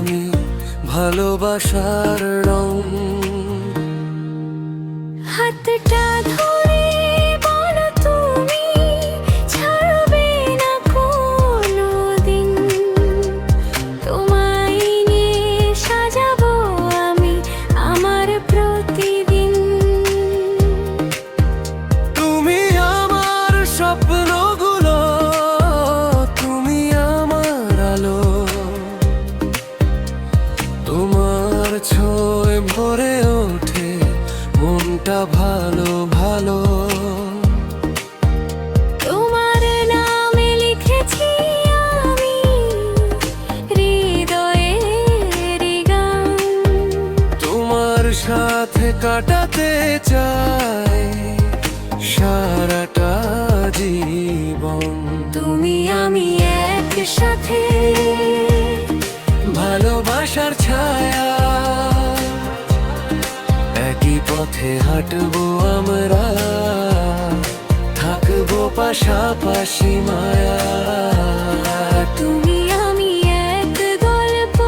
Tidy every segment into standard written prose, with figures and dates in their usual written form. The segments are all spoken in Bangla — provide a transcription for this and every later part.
আমি ভালোবাসার রং। হাতটা ধরে বলো তুমি ছাড়বে না কোনোদিন, তোমায় নিয়ে সাজাবো আমি আমার প্রতিদিন। তুমি আমার স্বপ্নগুলো, তুমি আমার আলো, তোমার ছোঁয় ভরে ওঠে মনটা ভালো ভালো। তোমার নামে লিখেছি আমি হৃদয়ের গান, তোমার সাথে কাটাতে চাই সারাটা জীবন। তুমি আমি একসাথে ভালোবাসার ছায়া, একই পথে হাঁটবো আমরা, থাকবো পাশাপাশি মায়া। তুমি আমি এক গল্প,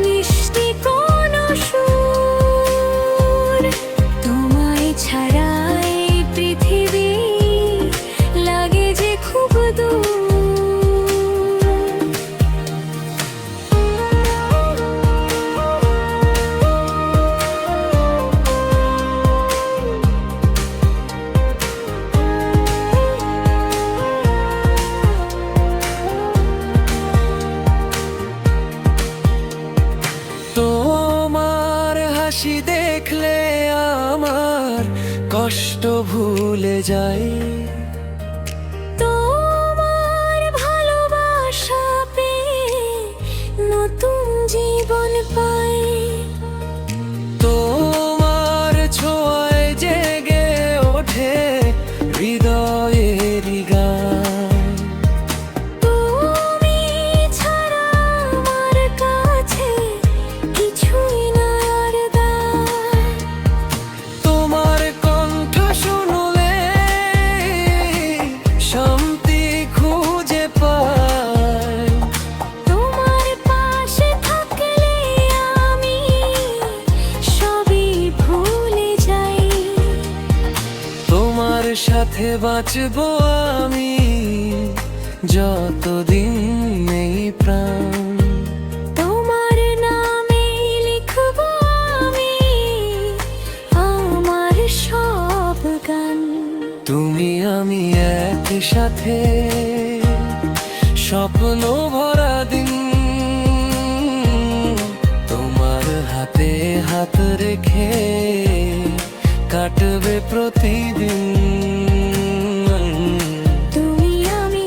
মিষ্টি কোনো সুর, তোমায় ছাড়া এই পৃথিবী লাগে যে খুব দূর। তোমার হাসি দেখলে আমার কষ্ট ভুলে যাই, তোমার ভালোবাসা পেয়ে নতুন জীবন পাই। তোমার ছোঁয়ায় জেগে ওঠে হৃদয়ের গান। তুমি ছাড়া আমার কাছে কিছুই না আর দায়। তোমার কণ্ঠ শুনলে শান্তি খুঁজে পাই, তোমার পাশে থাকলে আমি সবই ভুলে যাই। তোমার সাথে বাঁচবো আমি যতদিন নেই প্রাণ। তোমার নামে লিখবো আমি আমার সব গান। তুমি আমি একসাথে স্বপ্ন ভরা দিন, তোমার হাতে হাত রেখে কাটবে প্রতিদিন। তুমি আমি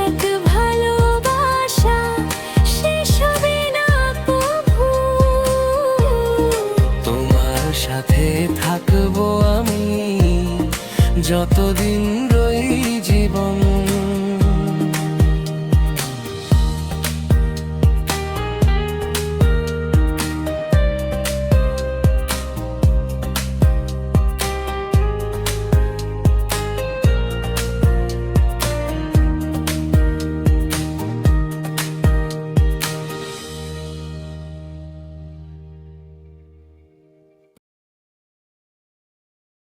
এক ভালোবাসা, শেষ হবে না কভু। তোমার সাথে থাকবো আমি যতদিন